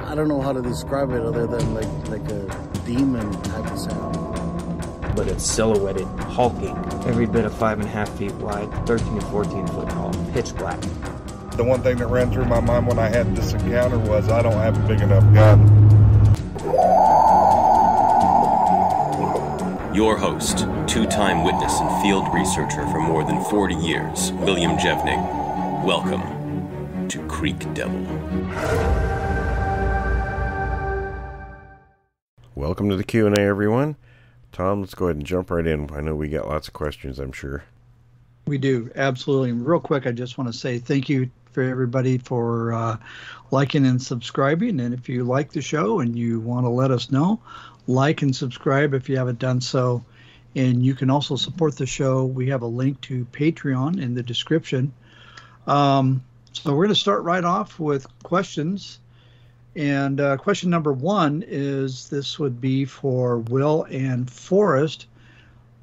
I don't know how to describe it other than like a demon type of sound. But it's silhouetted, hulking, every bit of 5.5 feet wide, 13 to 14 foot tall, pitch black. The one thing that ran through my mind when I had this encounter was I don't have a big enough gun. Your host, two-time witness and field researcher for more than 40 years, William Jevning. Welcome to Creek Devil. Welcome to the Q&A, everyone. Tom, let's go ahead and jump right in. I know we got lots of questions, I'm sure. We do, absolutely. Real quick, I just want to say thank you for everybody for liking and subscribing. And if you like the show and you want to let us know, like and subscribe if you haven't done so. And you can also support the show. We have a link to Patreon in the description. So we're going to start right off with questions. And question number one is, this would be for Will and Forrest.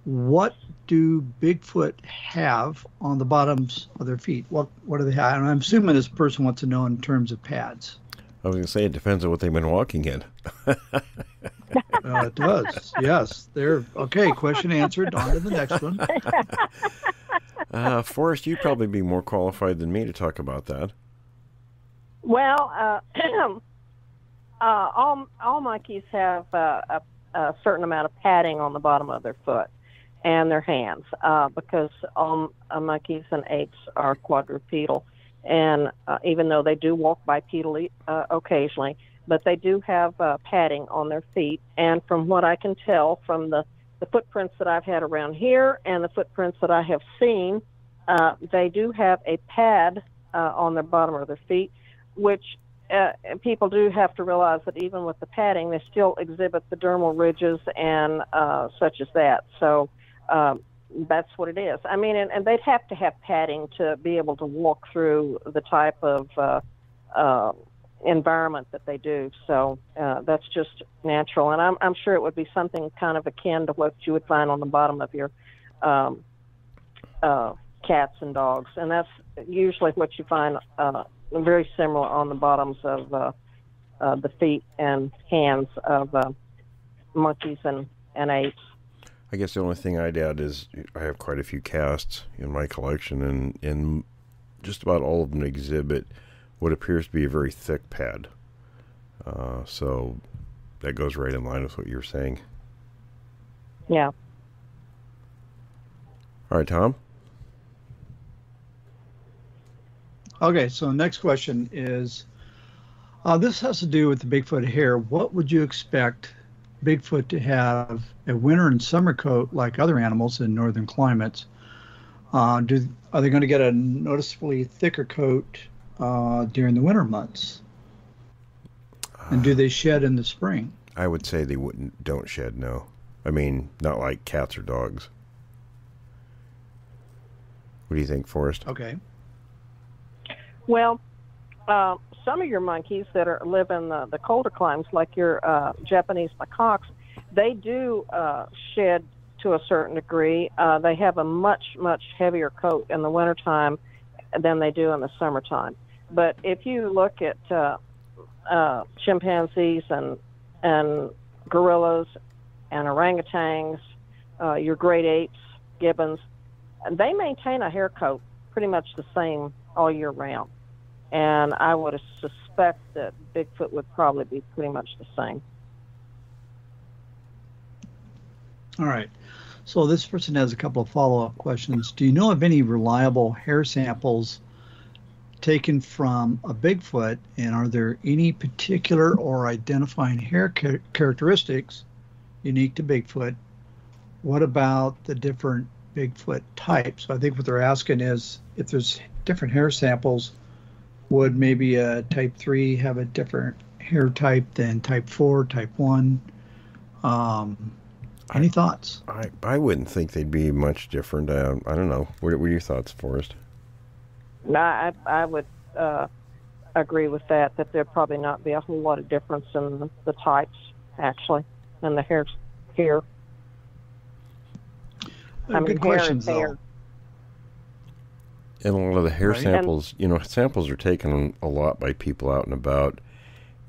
What do Bigfoot have on the bottoms of their feet? What do they have? And I'm assuming this person wants to know in terms of pads. I was going to say, it depends on what they've been walking in. It does, yes. They're okay. Question answered. On to the next one. Forrest, you'd probably be more qualified than me to talk about that. Well, all monkeys have a certain amount of padding on the bottom of their foot and their hands, because all monkeys and apes are quadrupedal, and even though they do walk bipedally occasionally, but they do have padding on their feet. And from what I can tell from the footprints that I've had around here and the footprints that I have seen, they do have a pad on the bottom of their feet, which people do have to realize that even with the padding, they still exhibit the dermal ridges and such as that. So that's what it is. I mean, and they'd have to have padding to be able to walk through the type of environment that they do. So that's just natural. And I'm sure it would be something kind of akin to what you would find on the bottom of your cats and dogs. And that's usually what you find very similar on the bottoms of the feet and hands of monkeys and apes. I guess the only thing I'd add is I have quite a few casts in my collection, and just about all of them exhibit what appears to be a very thick pad. So that goes right in line with what you're saying. Yeah. All right, Tom? Okay, so next question is, this has to do with the Bigfoot hair. What would you expect Bigfoot to have a winter and summer coat like other animals in northern climates? Are they going to get a noticeably thicker coat during the winter months? And do they shed in the spring? I would say they don't shed, no. I mean, not like cats or dogs. What do you think, Forrest? Okay. Well, some of your monkeys that live in the colder climes, like your Japanese macaques, they do shed to a certain degree. They have a much, much heavier coat in the wintertime than they do in the summertime. But if you look at chimpanzees and gorillas and orangutans, your great apes, gibbons, they maintain a hair coat pretty much the same all year round. And I would suspect that Bigfoot would probably be pretty much the same. All right. So this person has a couple of follow-up questions. Do you know of any reliable hair samples taken from a Bigfoot, and are there any particular or identifying hair characteristics unique to Bigfoot? What about the different Bigfoot types? So I think what they're asking is if there's different hair samples, would maybe a type 3 have a different hair type than type 4, type 1? Any thoughts? I wouldn't think they'd be much different. I don't know. What are your thoughts, Forrest? No, I would agree with that there'd probably not be a whole lot of difference in the types, actually, and the hair. Good questions, though. And a lot of the hair samples, samples are taken a lot by people out and about,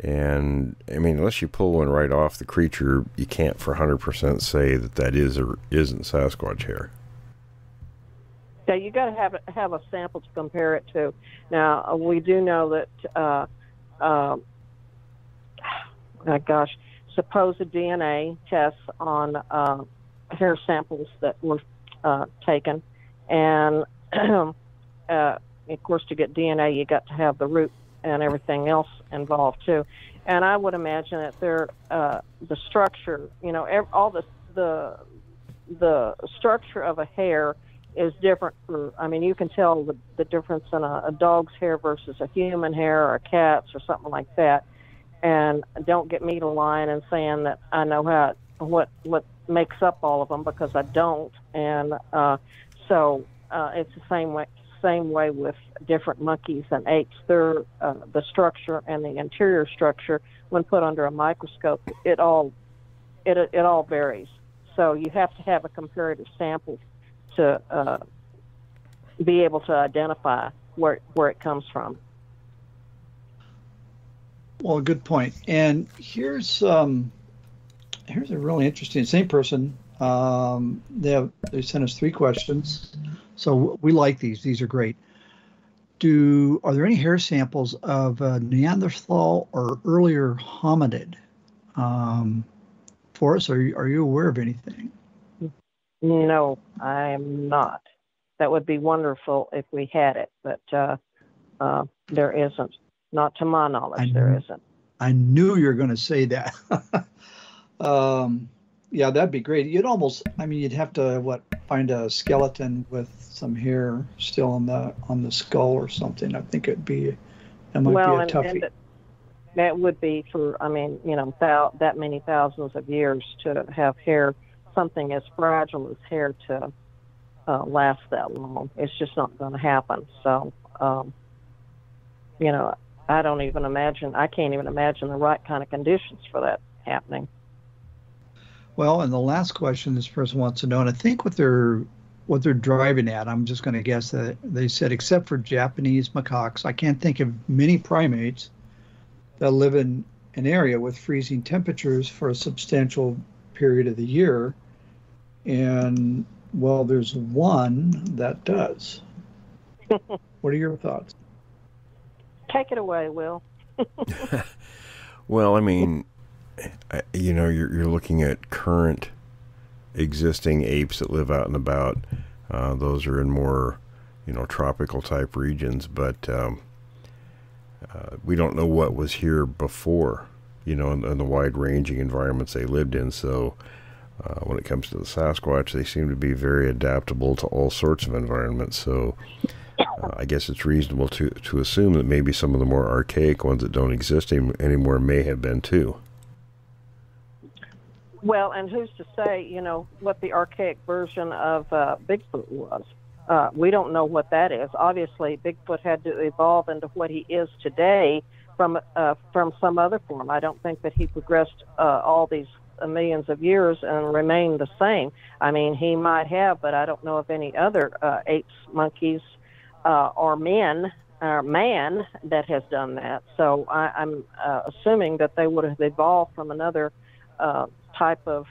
And, I mean, unless you pull one right off the creature, you can't for 100% say that that is or isn't Sasquatch hair. Yeah, you got to have a sample to compare it to. Now, we do know that, supposed DNA tests on hair samples that were taken, and of course, to get DNA, you got to have the root and everything else involved too. And I would imagine that the structure, all the structure of a hair is different. You can tell the difference in a dog's hair versus a human hair or a cat's or something like that. And don't get me to lying and saying that I know what makes up all of them, because I don't. And so it's the same way with different monkeys and apes. They're the structure and the interior structure, when put under a microscope, it all varies. So you have to have a comparative sample to be able to identify where it comes from. Well, good point. And here's a really interesting, same person. They sent us 3 questions. So we like these. These are great. Are there any hair samples of Neanderthal or earlier hominid? For us, are you aware of anything? No, I'm not. That would be wonderful if we had it, but there isn't. Not to my knowledge, there isn't. I knew you were going to say that. Yeah, that'd be great. You'd have to find a skeleton with some hair still on the skull or something. I think that might be a toughie. And that would be for, that many thousands of years to have hair, something as fragile as hair, to last that long. It's just not going to happen. So, I can't even imagine the right kind of conditions for that happening. Well, and the last question this person wants to know, and I think what they're driving at, I'm just going to guess that they said, except for Japanese macaques, I can't think of many primates that live in an area with freezing temperatures for a substantial period of the year. And, well, there's one that does. What are your thoughts? Take it away, Will. Well, you're looking at current existing apes that live out and about. Those are in more, tropical type regions, but we don't know what was here before, in the wide ranging environments they lived in. So when it comes to the Sasquatch, they seem to be very adaptable to all sorts of environments. So I guess it's reasonable to assume that maybe some of the more archaic ones that don't exist anymore may have been too. Well, and who's to say, what the archaic version of Bigfoot was? We don't know what that is. Obviously, Bigfoot had to evolve into what he is today from some other form. I don't think that he progressed all these millions of years and remained the same. He might have, but I don't know of any other apes, monkeys, or man that has done that. So I'm assuming that they would have evolved from another type of,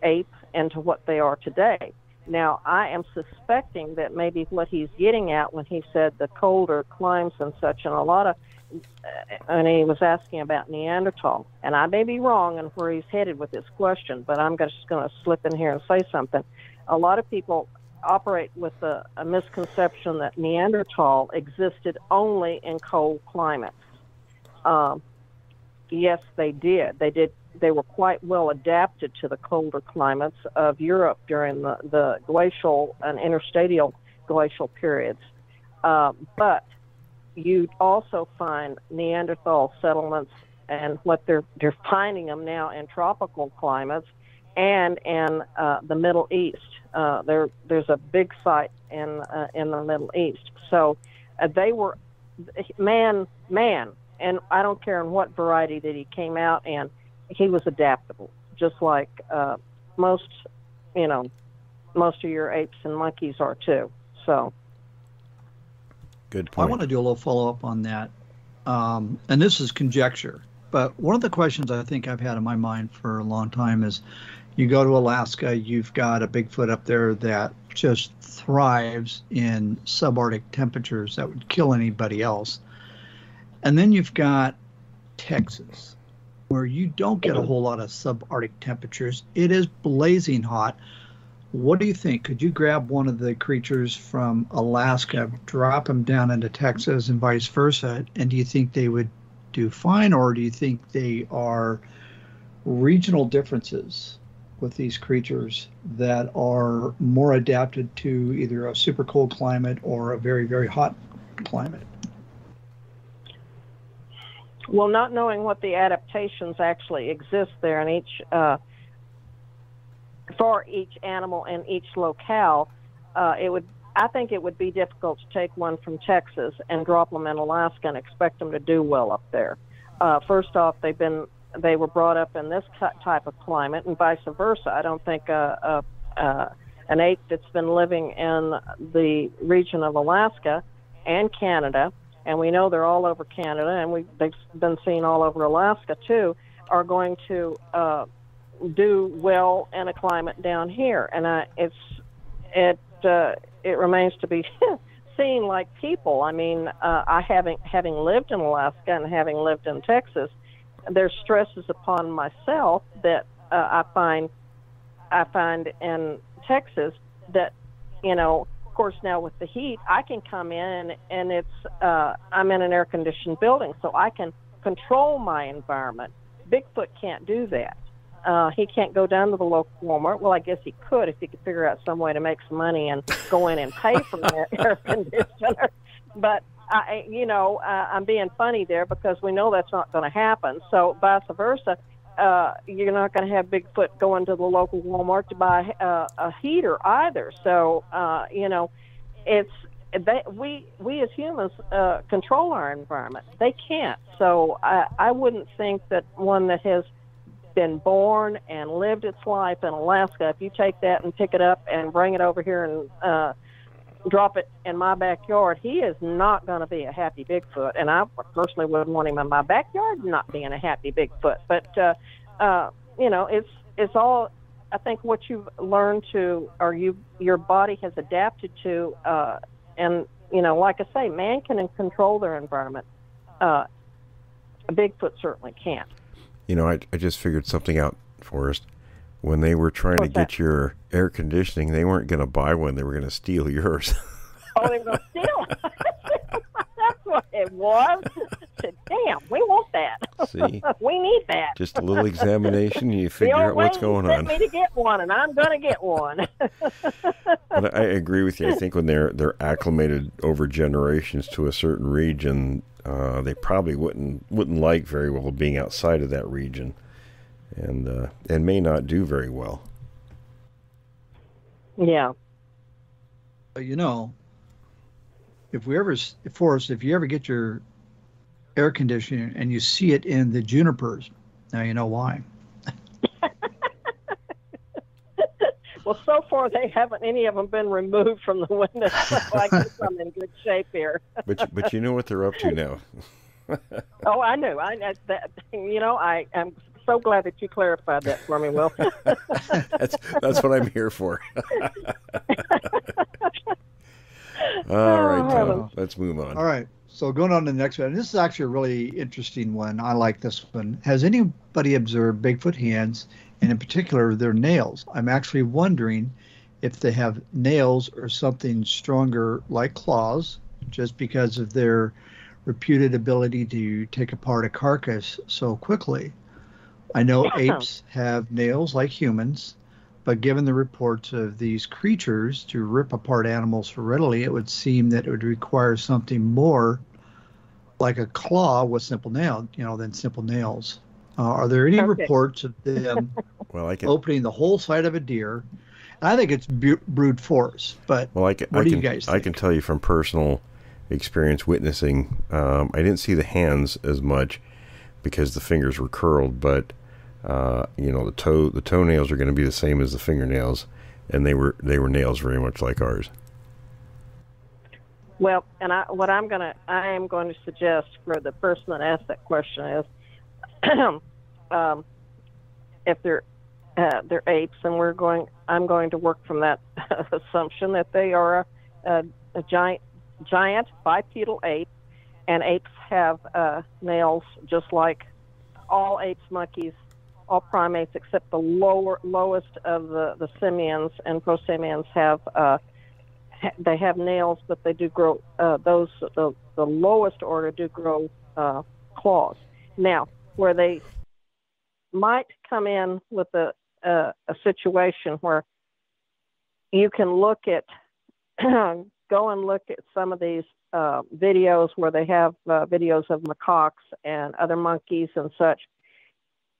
ape into what they are today. Now, I am suspecting that maybe what he's getting at when he said the colder climes and such, and he was asking about Neanderthal, and I may be wrong on where he's headed with this question, but I'm just going to slip in here and say something. A lot of people operate with a misconception that Neanderthal existed only in cold climates. Yes, they did. They were quite well adapted to the colder climates of Europe during the glacial and interstitial glacial periods. But you'd also find Neanderthal settlements, and what they're finding them now in tropical climates and in the Middle East. There's a big site in the Middle East. So they were man, and I don't care in what variety that he came out in. He was adaptable, just like most of your apes and monkeys are too. So, good point. I want to do a little follow up on that. and this is conjecture, but one of the questions I think I've had in my mind for a long time is, you go to Alaska, you've got a Bigfoot up there that just thrives in subarctic temperatures that would kill anybody else. And then you've got Texas, where you don't get a whole lot of subarctic temperatures. It is blazing hot. What do you think? Could you grab one of the creatures from Alaska, drop them down into Texas and vice versa? And do you think they would do fine, or do you think they are regional differences with these creatures that are more adapted to either a super cold climate or a very, very hot climate? Well, not knowing what the adaptations actually exist there in each for each animal and each locale, I think it would be difficult to take one from Texas and drop them in Alaska and expect them to do well up there. First off, they were brought up in this type of climate, and vice versa. I don't think an ape that's been living in the region of Alaska and Canada, and we know they're all over Canada, and they've been seen all over Alaska too, are going to do well in a climate down here. And it remains to be seen. Like people, I mean, having lived in Alaska and having lived in Texas, there's stresses upon myself that I find in Texas that, of course, now with the heat, I can come in and I'm in an air-conditioned building, so I can control my environment. Bigfoot can't do that. He can't go down to the local Walmart. Well, I guess he could if he could figure out some way to make some money and go in and pay for the air conditioner. But I'm being funny there because we know that's not going to happen. So vice versa, you're not going to have Bigfoot going to the local Walmart to buy a heater either. So we as humans control our environment. They can't. So I wouldn't think that one that has been born and lived its life in Alaska, if you take that and pick it up and bring it over here and drop it in my backyard, he is not going to be a happy Bigfoot. And I personally wouldn't want him in my backyard not being a happy Bigfoot. But, it's all, I think, what you've learned to, or your body has adapted to, and, like I say, man can control their environment. A Bigfoot certainly can't. I just figured something out, Forrest. When they were trying to get your air conditioning, they weren't going to buy one. They were going to steal yours. Oh, they were going to steal? That's what it was. I said, damn, we want that. See? We need that. Just a little examination, and you figure out what's going on. Me to get one, and I'm going to get one. But I agree with you. I think when they're acclimated over generations to a certain region, they probably wouldn't like very well being outside of that region, and may not do very well. Yeah. If you ever get your air conditioning and you see it in the junipers, now you know why. Well, so far any of them been removed from the window. So I guess I'm in good shape here. But you know what they're up to now. Oh, I know. I'm so glad that you clarified that for me, Will. That's what I'm here for. All right, Tom, let's move on. All right. So going on to the next one. This is actually a really interesting one. I like this one. Has anybody observed Bigfoot hands, and in particular their nails? I'm actually wondering if they have nails or something stronger like claws, just because of their reputed ability to take apart a carcass so quickly. I know apes have nails like humans, but given the reports of these creatures to rip apart animals so readily, it would seem that it would require something more like a claw with simple nails, than simple nails. Are there any reports of them opening the whole side of a deer? And I think it's brute force, but what do you guys think? I can tell you from personal experience witnessing, I didn't see the hands as much because the fingers were curled, but the toenails are going to be the same as the fingernails, and they were nails very much like ours. Well, and I am going to suggest for the person that asked that question is, if they're apes, and I'm going to work from that assumption that they are a giant bipedal ape, and apes have nails just like all apes, monkeys, all primates except the lowest of the simians and prosimians have. They have nails, but they do grow. The lowest order do grow claws. Now, where they might come in with a situation where you can look at, go and look at some of these videos where they have videos of macaques and other monkeys and such.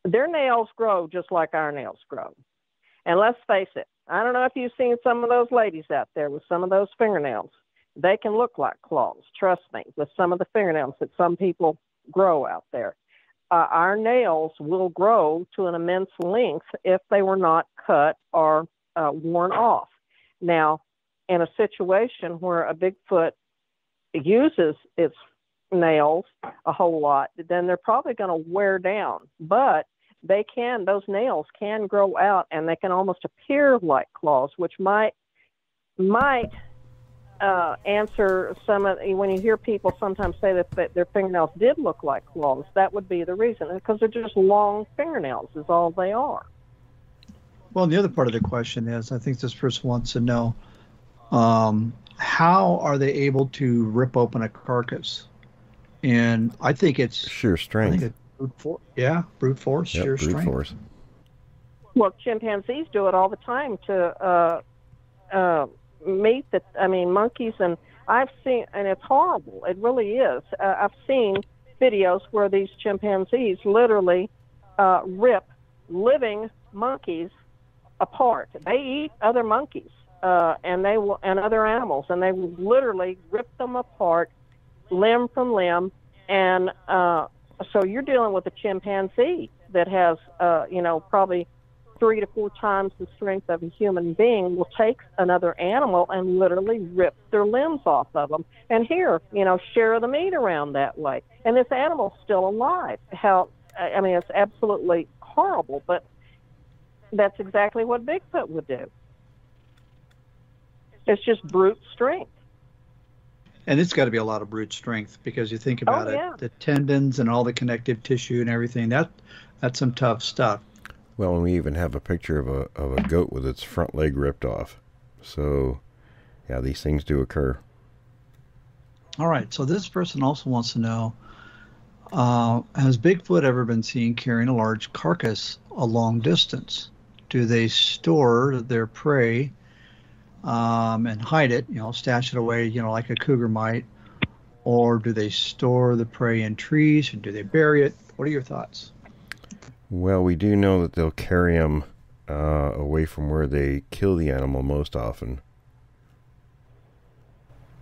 Their nails grow just like our nails grow. And let's face it, I don't know if you've seen some of those ladies out there with some of those fingernails. They can look like claws, trust me, with some of the fingernails that some people grow out there. Our nails will grow to an immense length if they were not cut or worn off. Now, in a situation where a Bigfoot uses its nails a whole lot, then they're probably going to wear down. But those nails can grow out, and they can almost appear like claws, which might answer some of, when you hear people sometimes say that their fingernails did look like claws, that would be the reason, because they're just long fingernails is all they are. Well, the other part of the question is, I think this person wants to know, how are they able to rip open a carcass? And I think it's sheer strength. Brute force. Yeah, brute force, yep, sheer brute strength. Force. Well, chimpanzees do it all the time to meat that, monkeys, and I've seen, and it's horrible. It really is. I've seen videos where these chimpanzees literally rip living monkeys apart. They eat other monkeys and other animals, and they will literally rip them apart, limb from limb, and so you're dealing with a chimpanzee that has, probably 3 to 4 times the strength of a human being, will take another animal and literally rip their limbs off of them. And here, share the meat around that way. And this animal's still alive. It's absolutely horrible, but that's exactly what Bigfoot would do. It's just brute strength. And it's got to be a lot of brute strength, because you think about it, the tendons and all the connective tissue and everything, that's some tough stuff. Well, and we even have a picture of a goat with its front leg ripped off. So, yeah, these things do occur. All right, so this person also wants to know, has Bigfoot ever been seen carrying a large carcass a long distance? Do they store their prey and hide it, stash it away, like a cougar might? Or do they store the prey in trees, and do they bury it? What are your thoughts? Well, we do know that they'll carry them away from where they kill the animal most often.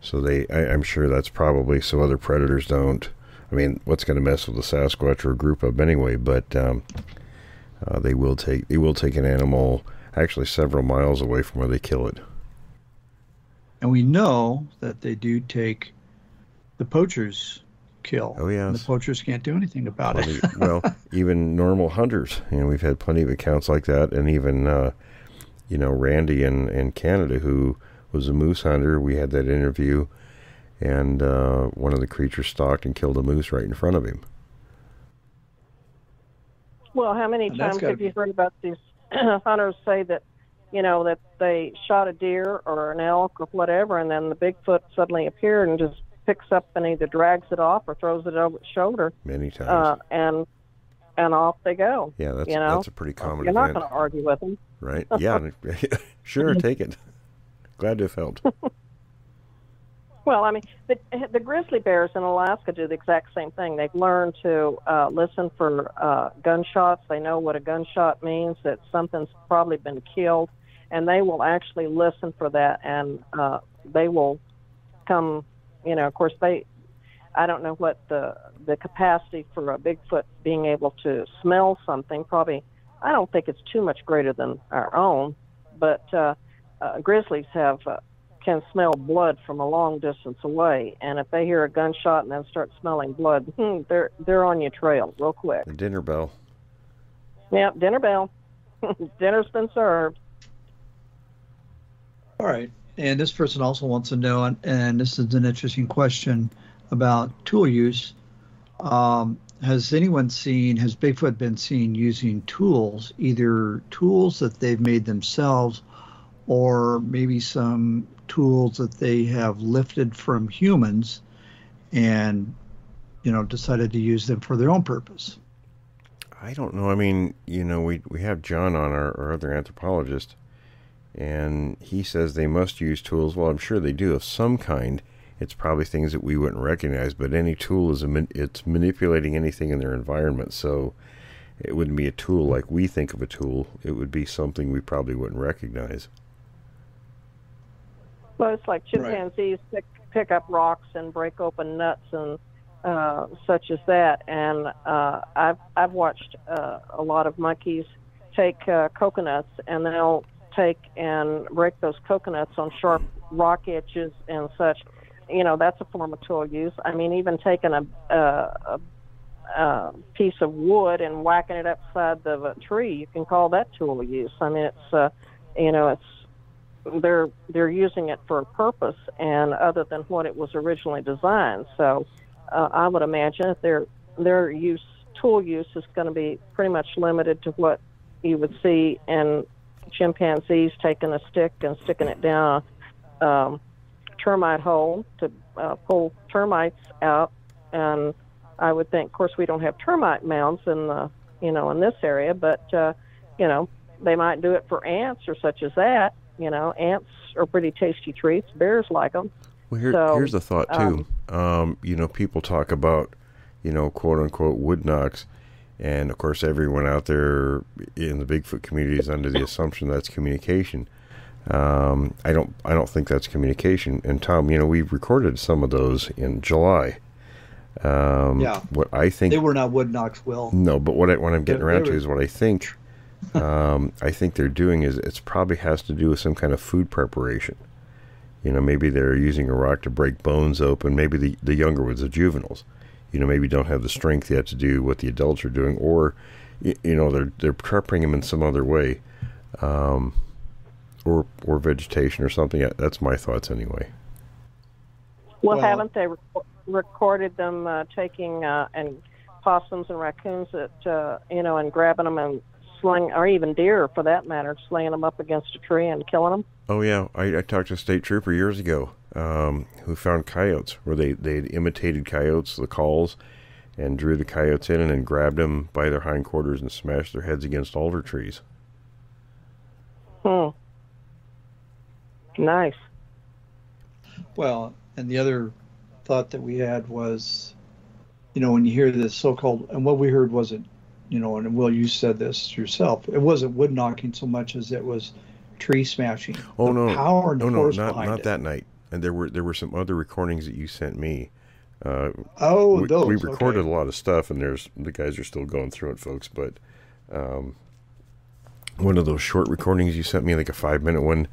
So I'm sure that's probably so other predators don't. I mean, what's going to mess with a Sasquatch or a group of them anyway? But they will take an animal actually several miles away from where they kill it. And we know that they do take the poachers kill. Oh, yes. And the poachers can't do anything about it. Well, even normal hunters. We've had plenty of accounts like that. And even, Randy in Canada, who was a moose hunter, we had that interview. And one of the creatures stalked and killed a moose right in front of him. Well, how many times have you heard about these hunters say that, that they shot a deer or an elk or whatever, and then the Bigfoot suddenly appeared and just picks up and either drags it off or throws it over its shoulder. Many times. And off they go. Yeah, that's a pretty common event. You're not going to argue with them. Right? Yeah, sure, take it. Glad to have helped. Well, the grizzly bears in Alaska do the exact same thing. They've learned to listen for gunshots. They know what a gunshot means, that something's probably been killed, and they will actually listen for that, and they will come, of course, I don't know what the capacity for a Bigfoot being able to smell something, probably, I don't think it's too much greater than our own, but grizzlies have can smell blood from a long distance away, and if they hear a gunshot and then start smelling blood, they're on your trail real quick. The dinner bell. Yep, dinner bell. Dinner's been served. All right. And this person also wants to know, and this is an interesting question about tool use. Has Bigfoot been seen using tools, either tools that they've made themselves or maybe some tools that they have lifted from humans and, decided to use them for their own purpose? I don't know. I mean, we have John on, our other anthropologist, and he says they must use tools. Well, I'm sure they do of some kind. It's probably things that we wouldn't recognize, but any tool it's manipulating anything in their environment, so it wouldn't be a tool like we think of a tool. It would be something we probably wouldn't recognize. Well, it's like chimpanzees pick up rocks and break open nuts and such as that. And I've watched a lot of monkeys take coconuts, and they'll take and break those coconuts on sharp rock edges and such. That's a form of tool use. I mean, even taking a piece of wood and whacking it upside of a tree, you can call that tool use. I mean, it's they're using it for a purpose and other than what it was originally designed. So I would imagine that their tool use is going to be pretty much limited to what you would see in chimpanzees taking a stick and sticking it down a termite hole to pull termites out. And I would think, of course, we don't have termite mounds in in this area, but they might do it for ants or such as that. Ants are pretty tasty treats. Bears like them. Well, here's the thought too. People talk about, quote unquote wood knocks, and of course everyone out there in the Bigfoot community is under the assumption that's communication. I don't think that's communication. And Tom, we've recorded some of those in July. What I think they were not wood knocks, Will. No, but what I'm getting around to is what I think. I think they're doing is it probably has to do with some kind of food preparation. Maybe they're using a rock to break bones open. Maybe the younger ones, the juveniles, maybe don't have the strength yet to do what the adults are doing, or they're prepping them in some other way, or vegetation or something. That's my thoughts anyway. Well, haven't they recorded them taking and possums and raccoons that and grabbing them and or even deer for that matter, slaying them up against a tree and killing them? Oh yeah, I talked to a state trooper years ago who found coyotes where they had imitated coyotes, the calls, and drew the coyotes in and then grabbed them by their hindquarters and smashed their heads against alder trees. Nice. Well, and the other thought that we had was, when you hear this so-called, and what we heard wasn't, and Will, you said this yourself, it wasn't wood knocking so much as it was tree smashing. Oh, the no. Power and force not it. that night. And there were some other recordings that you sent me. Those. We recorded a lot of stuff, and the guys are still going through it, folks. But one of those short recordings you sent me, like a 5-minute one,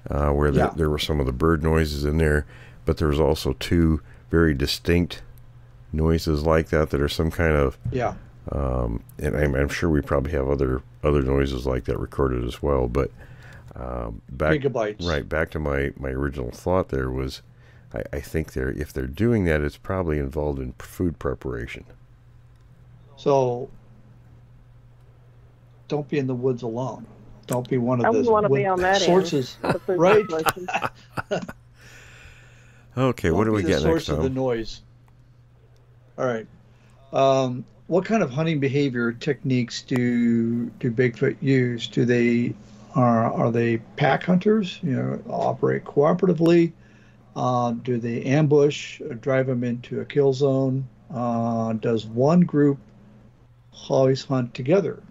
where there were some of the bird noises in there, but there was also 2 very distinct noises like that are some kind of and I'm sure we probably have other noises like that recorded as well. But gigabytes. Right, back to my original thought. There was, I think if they're doing that, it's probably involved in food preparation. So don't be in the woods alone. Don't be one of those sources, right? Okay, what do we get next? Source of the noise. All right. What kind of hunting behavior techniques do Bigfoot use? Are they pack hunters? Operate cooperatively? Do they ambush, drive them into a kill zone? Does one group always hunt together?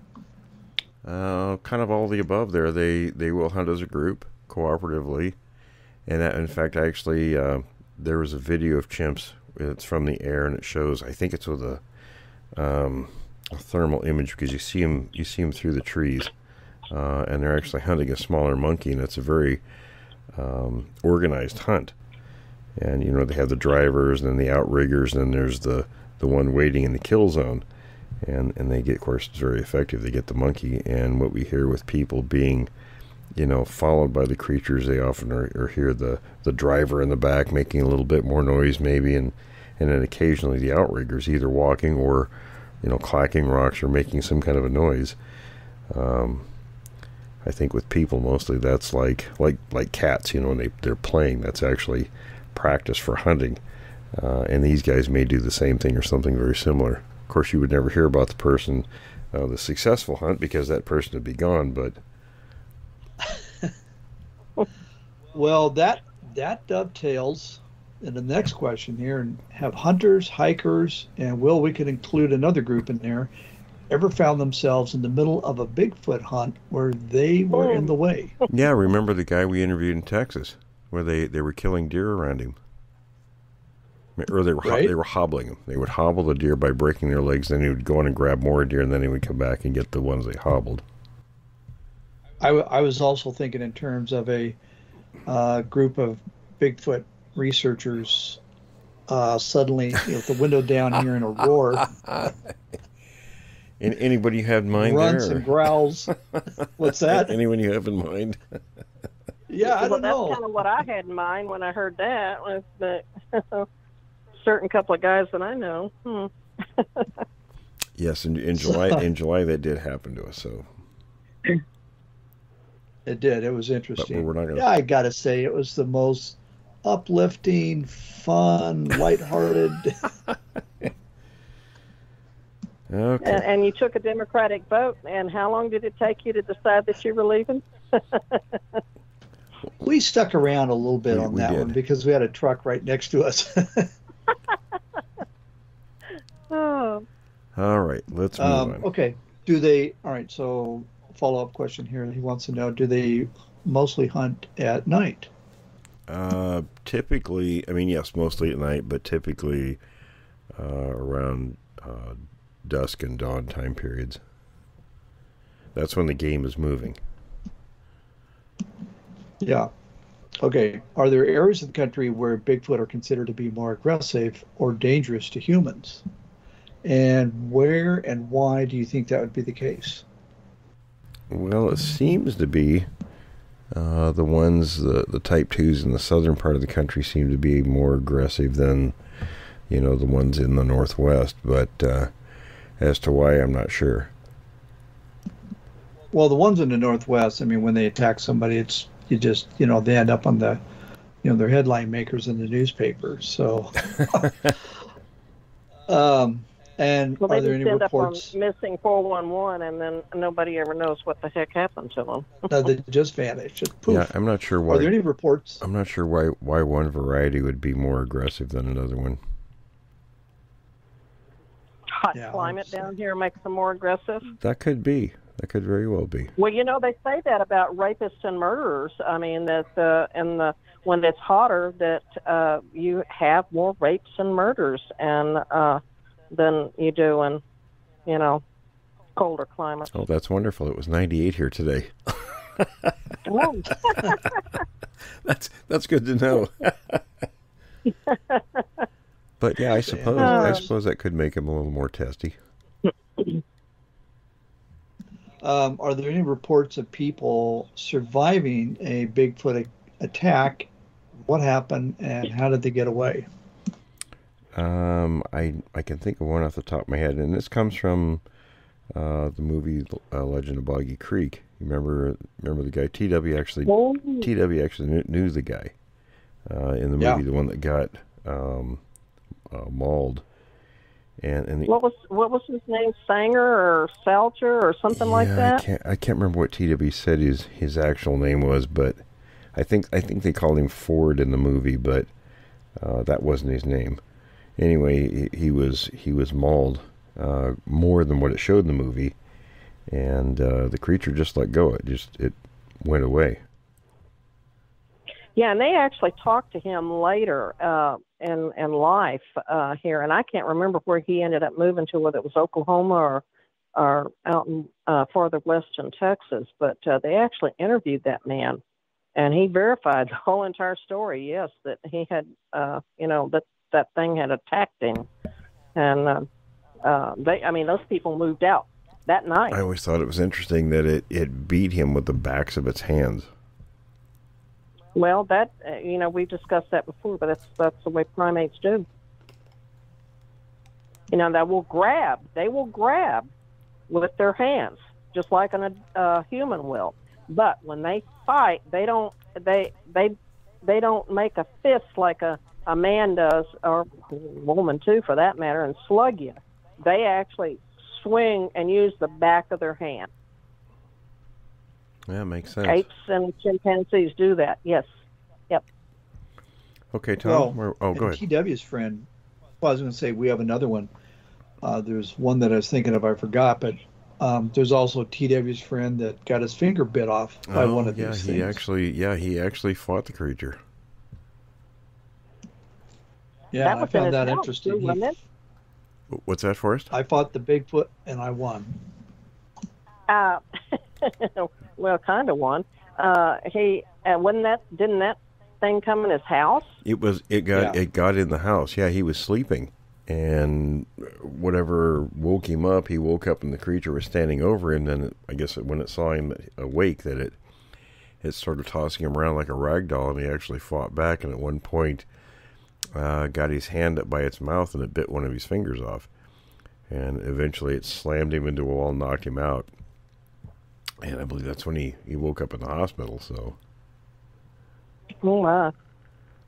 Kind of all the above. There, they will hunt as a group cooperatively, and that, in fact, actually, there was a video of chimps. It's from the air, and it shows. I think it's with a thermal image because you see them through the trees, and they're actually hunting a smaller monkey, and it's a very organized hunt. And, you know, they have the drivers and then the outriggers, and then there's the one waiting in the kill zone. And they get, of course, it's very effective. They get the monkey. And what we hear with people being, you know, followed by the creatures, they often or hear the driver in the back making a little bit more noise maybe, and then occasionally the outriggers either walking or, you know, clacking rocks or making some kind of a noise. I think with people mostly that's like cats, you know, when they're playing, that's actually practice for hunting. And these guys may do the same thing or something very similar. Of course, you would never hear about the person, the successful hunt, because that person would be gone, but... Well, that dovetails in the next question here. And have hunters, hikers, and we could include another group in there, ever found themselves in the middle of a Bigfoot hunt where they were in the way? Yeah, remember the guy we interviewed in Texas, where they were killing deer around him, or they were hobbling them. They would hobble the deer by breaking their legs, then he would go in and grab more deer, and then he would come back and get the ones they hobbled. I was also thinking in terms of a group of Bigfoot researchers suddenly, you know, with the window down here in a roar. Anybody you have in mind grunts there? And growls. What's that? Anyone you have in mind? Yeah, I don't know. That's kind of what I had in mind when I heard that. Was the certain couple of guys that I know. Yes, in July that did happen to us. So it did. It was interesting. But we're not gonna... Yeah, I gotta say it was the most uplifting, fun, lighthearted. Okay. And you took a Democratic vote, and how long did it take you to decide that you were leaving? We stuck around a little bit on that one because we had a truck right next to us. Oh. All right, let's move on. Okay. All right, so follow-up question here. He wants to know, do they mostly hunt at night? Typically, I mean, yes, mostly at night, but typically around dusk and dawn time periods. That's when the game is moving. Yeah. Okay. Are there areas of the country where Bigfoot are considered to be more aggressive or dangerous to humans? And where and why do you think that would be the case? Well, it seems to be the ones, the type 2s in the southern part of the country seem to be more aggressive than, you know, the ones in the northwest. But as to why, I'm not sure. Well, the ones in the northwest, I mean, when they attack somebody, they end up on the, you know, they're headline makers in the newspapers. So, and well, are there any reports? Up on missing 411, and then nobody ever knows what the heck happened to them. No, they just vanish. Just poof. Yeah, I'm not sure why. Are there any reports? I'm not sure why one variety would be more aggressive than another one. Hot climate down here makes them more aggressive. That could be. That could very well be. Well, you know, they say that about rapists and murderers. I mean, that when it's hotter, that you have more rapes and murders than you do in, you know, colder climates. Oh, that's wonderful. It was 98 here today. Oh. That's good to know. But yeah, I suppose that could make him a little more testy. Are there any reports of people surviving a Bigfoot attack? What happened and how did they get away? I can think of one off the top of my head, and this comes from the movie Legend of Boggy Creek. You remember the guy TW actually knew the guy in the movie, the one that got mauled. And what was his name? Sanger or Salter or something like that? I can't remember what TW said his actual name was, but I think they called him Ford in the movie, but that wasn't his name. Anyway, he was mauled more than what it showed in the movie, and the creature just let go. It went away. Yeah, and they actually talked to him later in life here, and I can't remember where he ended up moving to, whether it was Oklahoma or out in farther west in Texas. But they actually interviewed that man, And he verified the whole entire story. Yes, that he had, that thing had attacked him, and those people moved out that night. I always thought it was interesting that it beat him with the backs of its hands. Well, that we discussed that before, but that's the way primates do. They will grab with their hands, just like a human will. But when they fight, they don't make a fist like a man does, or a woman too, for that matter, and slug you. They actually swing and use the back of their hand. Yeah, makes sense. Apes and chimpanzees do that. Yes. Yep. Okay, Tom. Go ahead. TW's friend. Well, I was going to say we have another one. There's one that I was thinking of. I forgot, but there's also TW's friend that got his finger bit off by one of these things. He actually fought the creature. Yeah, I found that interesting. What's that, Forrest? I fought the Bigfoot and I won. Well, kind of won. Didn't that thing come in his house? It got in the house. Yeah, he was sleeping, and whatever woke him up, he woke up and the creature was standing over him. Then I guess when it saw him awake, that it started tossing him around like a rag doll, and he actually fought back. And at one point, got his hand up by its mouth, and it bit one of his fingers off. And eventually, it slammed him into a wall, and knocked him out. And I believe that's when he woke up in the hospital. So,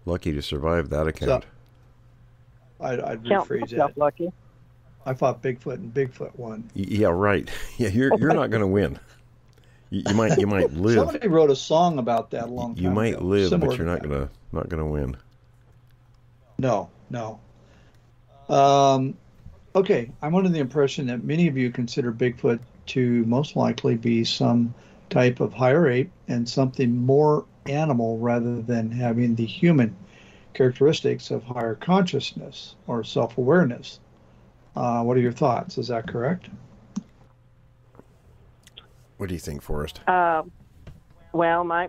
lucky to survive that account. So, I'd rephrase that. Lucky. I fought Bigfoot and Bigfoot won. Yeah, right. Yeah, you're not going to win. You might live. Somebody wrote a song about that a long time ago. You might live, but you're not gonna win. No. Okay, I'm under the impression that many of you consider Bigfoot to most likely be some type of higher ape and something more animal rather than having the human characteristics of higher consciousness or self-awareness. What are your thoughts? Is that correct? What do you think, Forrest? Well, I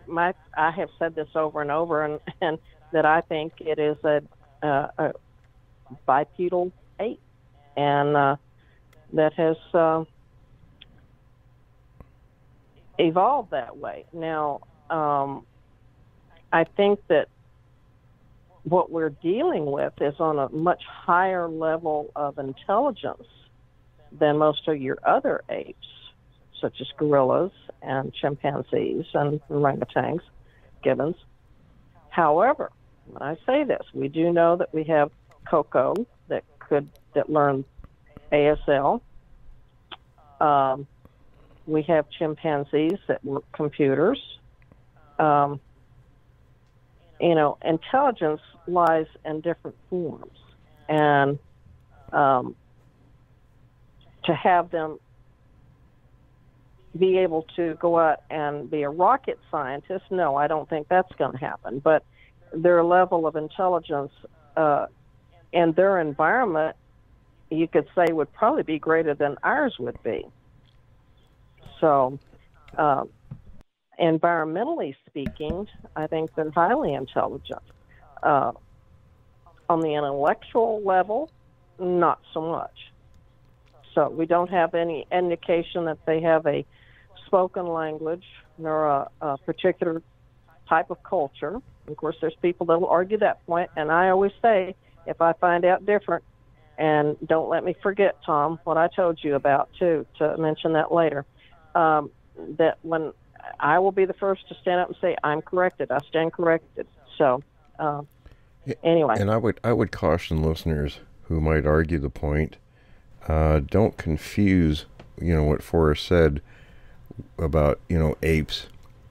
have said this over and over, and that I think it is a bipedal ape, and that has evolved that way. Now, I think that what we're dealing with is on a much higher level of intelligence than most of your other apes, such as gorillas and chimpanzees and orangutans, gibbons. However, when I say this, we do know that we have Coco that learned ASL. We have chimpanzees that work computers. Intelligence lies in different forms, and to have them be able to go out and be a rocket scientist, no, I don't think that's going to happen. But their level of intelligence and their environment, you could say, would probably be greater than ours would be. So, environmentally speaking, I think they're highly intelligent. On the intellectual level, not so much. So we don't have any indication that they have a spoken language nor a particular type of culture. Of course, there's people that will argue that point, and I always say, if I find out different, and don't let me forget, Tom, what I told you about, too, to mention that later, that when I will be the first to stand up and say, I'm corrected, I stand corrected. So, anyway. And I would caution listeners who might argue the point, don't confuse, what Forrest said about, apes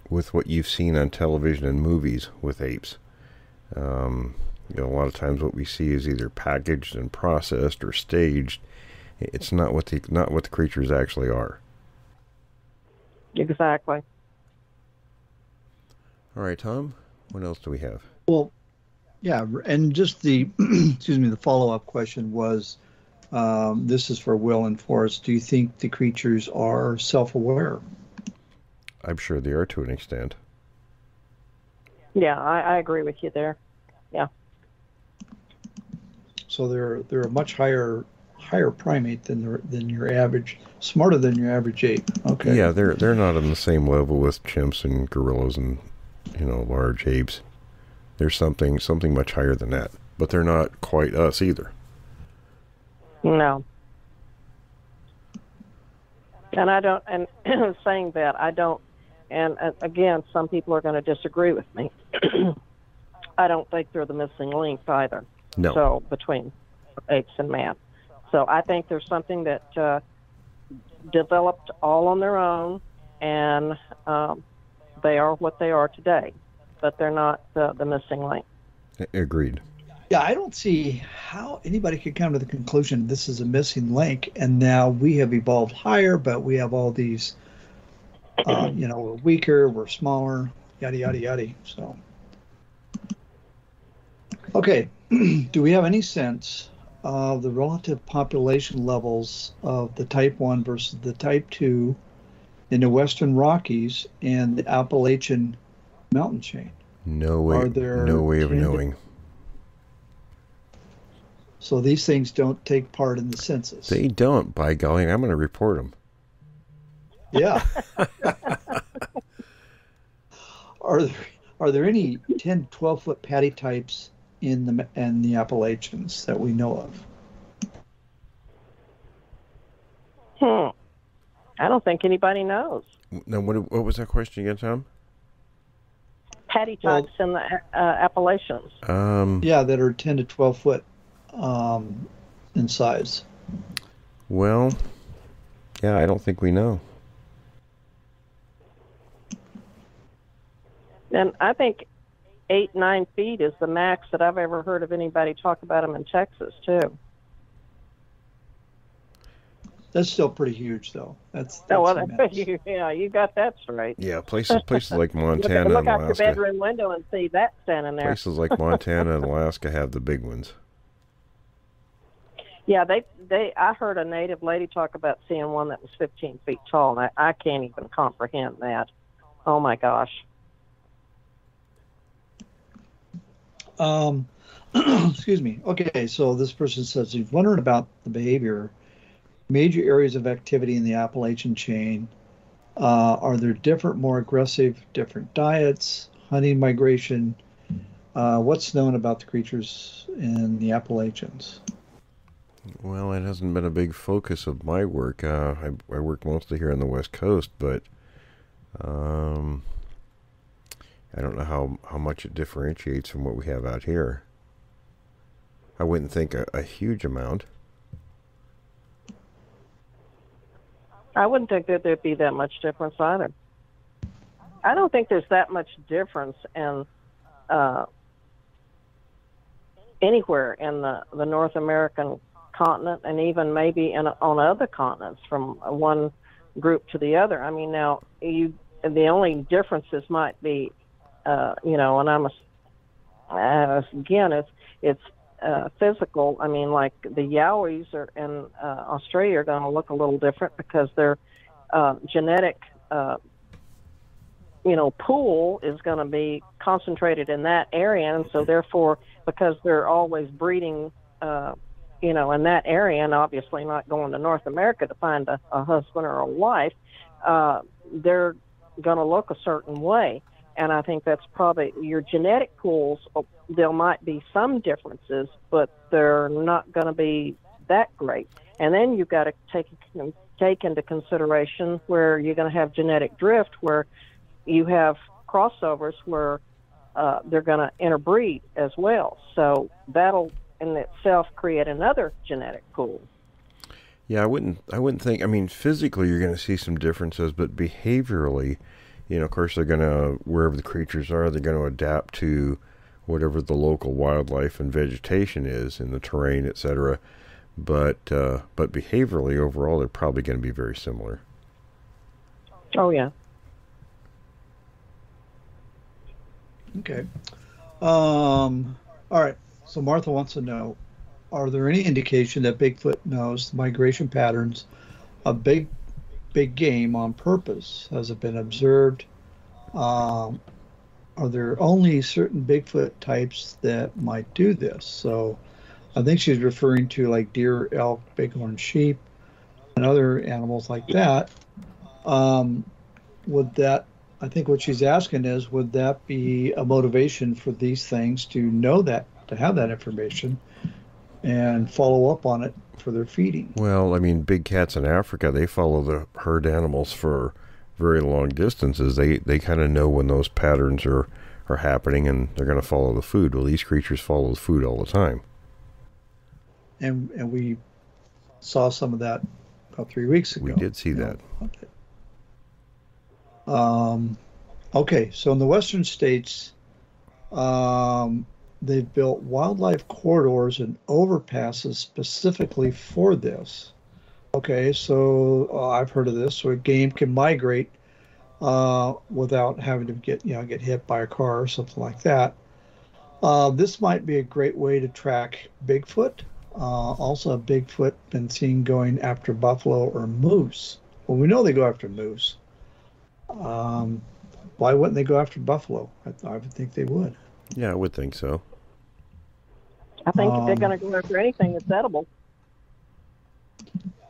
with what you've seen on television and movies with apes. A lot of times what we see is either packaged and processed or staged. It's not what the creatures actually are. Exactly. All right, Tom, what else do we have? Well, yeah, and just the the follow-up question was, this is for Will and Forrest. Do you think the creatures are self-aware? I'm sure they are to an extent. Yeah, I agree with you there. Yeah. So they're a much higher primate than your average, smarter than your average ape. Okay. Yeah, they're not on the same level with chimps and gorillas and large apes. There's something much higher than that, but they're not quite us either. No. And I don't, and saying that, I don't, and again, some people are going to disagree with me. I don't think they're the missing link either. No. So between apes and man. So I think there's something that developed all on their own, and they are what they are today, but they're not the missing link. Agreed. Yeah, I don't see how anybody could come to the conclusion this is a missing link, and now we have evolved higher, but we have all these, we're weaker, we're smaller, yada, yada, yada. So, okay, do we have any sense of the relative population levels of the Type 1 versus the Type 2 in the Western Rockies and the Appalachian mountain chain? No way of knowing. So these things don't take part in the census. They don't, by golly. I'm going to report them. Yeah. Are there any 10, 12-foot patty types in the Appalachians that we know of? I don't think anybody knows. Now, what was that question again, Tom? Patty types in the Appalachians. Yeah, that are 10 to 12 foot in size. Well, yeah, I don't think we know. And I think 8-9 feet is the max that I've ever heard of anybody talk about them in Texas, too. That's still pretty huge, though. That's yeah, you got that straight. Yeah, places like Montana look and out Alaska. your bedroom window and see that standing there. Places like Montana and Alaska have the big ones. Yeah, I heard a native lady talk about seeing one that was 15 feet tall, and I can't even comprehend that. Oh my gosh. Excuse me. Okay, so this person says he's wondering about the behavior. Major areas of activity in the Appalachian chain. Are there different, more aggressive, different diets, hunting migration? What's known about the creatures in the Appalachians? Well, it hasn't been a big focus of my work. I work mostly here on the West Coast, but I don't know how much it differentiates from what we have out here. I wouldn't think a huge amount. I wouldn't think that there'd be that much difference either. I don't think there's that much difference in anywhere in the North American continent, and even maybe on other continents from one group to the other. I mean, now the only differences might be, and again, it's physical. I mean, like the Yowies in Australia are going to look a little different because their genetic, pool is going to be concentrated in that area, and so therefore, because they're always breeding, in that area, and obviously not going to North America to find a husband or a wife, they're going to look a certain way. And I think that's probably your genetic pools. There might be some differences, but they're not going to be that great. And then you've got to take into consideration where you're going to have genetic drift, where you have crossovers where they're going to interbreed as well. So that'll in itself create another genetic pool. Yeah, I wouldn't think. I mean, physically you're going to see some differences, but behaviorally, of course, they're going to, wherever the creatures are, they're going to adapt to whatever the local wildlife and vegetation is in the terrain, etc. But behaviorally, overall, they're probably going to be very similar. Oh, yeah. Okay. All right. So Martha wants to know, are there any indication that Bigfoot knows the migration patterns of big game on purpose? Has it been observed are there only certain Bigfoot types that might do this? So I think she's referring to like deer, elk, bighorn sheep, and other animals like that. Um, would that, I think what she's asking is, would that be a motivation for these things to know that, to have that information and follow up on it for their feeding? Well, I mean, big cats in Africa, they follow the herd animals for very long distances. They kind of know when those patterns are happening, and they're going to follow the food. Well, these creatures follow the food all the time. And we saw some of that about 3 weeks ago. We did see that. Okay, so in the western states, they've built wildlife corridors and overpasses specifically for this. Okay, so I've heard of this. So a game can migrate without having to get hit by a car or something like that. This might be a great way to track Bigfoot. Also, Bigfoot been seen going after buffalo or moose. Well, we know they go after moose. Why wouldn't they go after buffalo? I would think they would. Yeah, I would think so. I think if they're going to go after anything that's edible.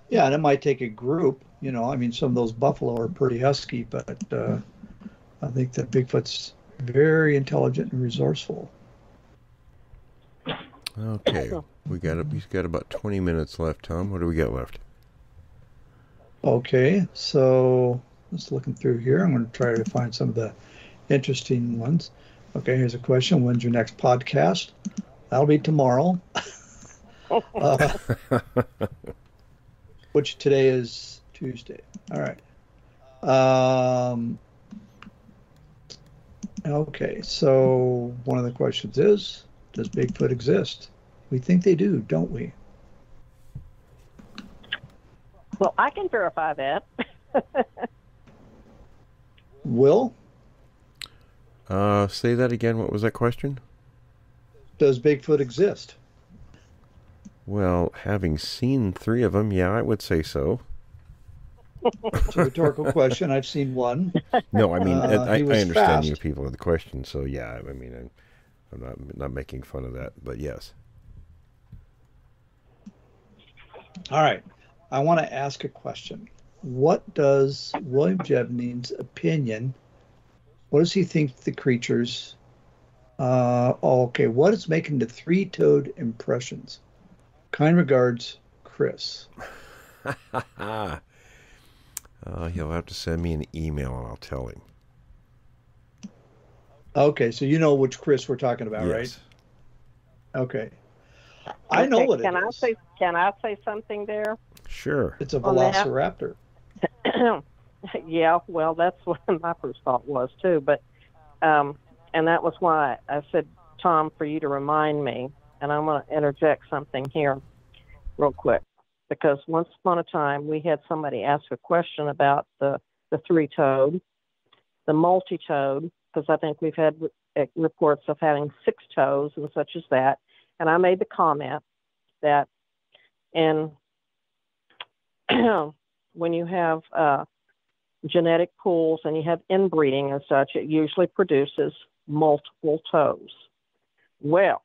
Yeah, and it might take a group. I mean, some of those buffalo are pretty husky, but I think that Bigfoot's very intelligent and resourceful. Okay, we've got about 20 minutes left, Tom. What do we got left? Okay, so just looking through here, I'm going to try to find some of the interesting ones. Okay, here's a question. When's your next podcast? That'll be tomorrow. Which today is Tuesday. All right. Okay, so one of the questions is, does Bigfoot exist? We think they do, don't we? Well, I can verify that. Will? Say that again. What was that question? Does Bigfoot exist? Well, having seen 3 of them, yeah, I would say so. It's a rhetorical question. I've seen one. No, I mean, I understand fast. you people of the question, so yeah, I mean, I'm not making fun of that, but yes. All right. I want to ask a question. What does William Jevning's opinion, what does he think the creatures, what is making the 3-toed impressions? Kind regards, Chris. He'll have to send me an email and I'll tell him. Okay, so you know which Chris we're talking about, Yes. right? Okay. I know what it is. Can I say something there? Sure. It's a velociraptor. Yeah, well, that's what my first thought was too. But, and that was why I said, Tom, for you to remind me, and I'm going to interject something here real quick, because once upon a time we had somebody ask a question about the 3-toed, the multi-toed, because I think we've had reports of having 6 toes and such as that. And I made the comment that when you have genetic pools and you have inbreeding and such, it usually produces multiple toes. Well,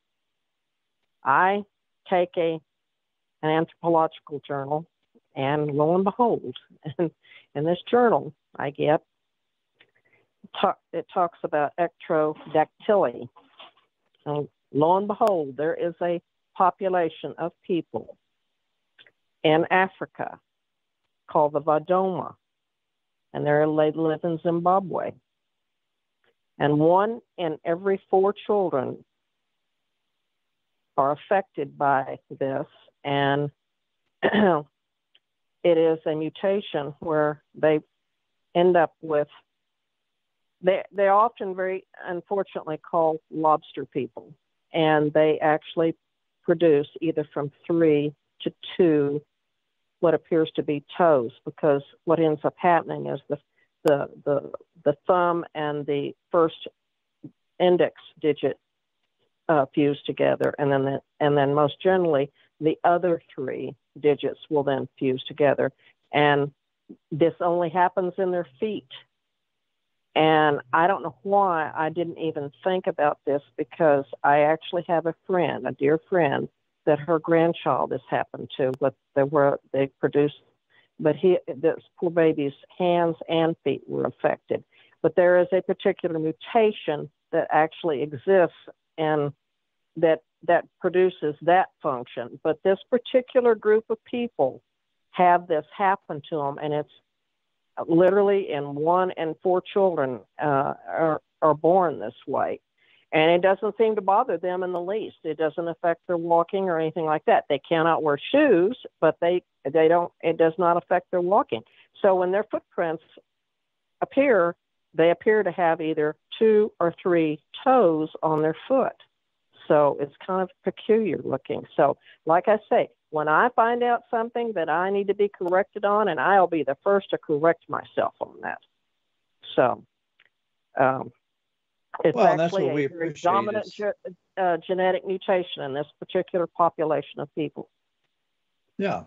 I take an anthropological journal, and lo and behold, in this journal I get, it talks about ectrodactyly. And lo and behold, there is a population of people in Africa called the Vadoma, and they live in Zimbabwe. And 1 in every 4 children are affected by this, and it is a mutation where they end up with, they're often very unfortunately called lobster people, and they actually produce either from 3 to 2 what appears to be toes, because what ends up happening is the thumb and the first index digit fuse together, and then most generally the other 3 digits will then fuse together, and this only happens in their feet. And I don't know why I didn't even think about this, because I actually have a friend, a dear friend, that her grandchild has happened to, but they produced, but this poor baby's hands and feet were affected. But there is a particular mutation that actually exists and that produces that function. But this particular group of people have this happen to them, and it's literally in 1 in 4 children are born this way. And it doesn't seem to bother them in the least. It doesn't affect their walking or anything like that. They cannot wear shoes, but they don't. It does not affect their walking. So when their footprints appear, they appear to have either 2 or 3 toes on their foot. So it's kind of peculiar looking. So like I say, when I find out something that I need to be corrected on, and I'll be the first to correct myself on that. So it's actually a very dominant genetic mutation in this particular population of people. Yeah.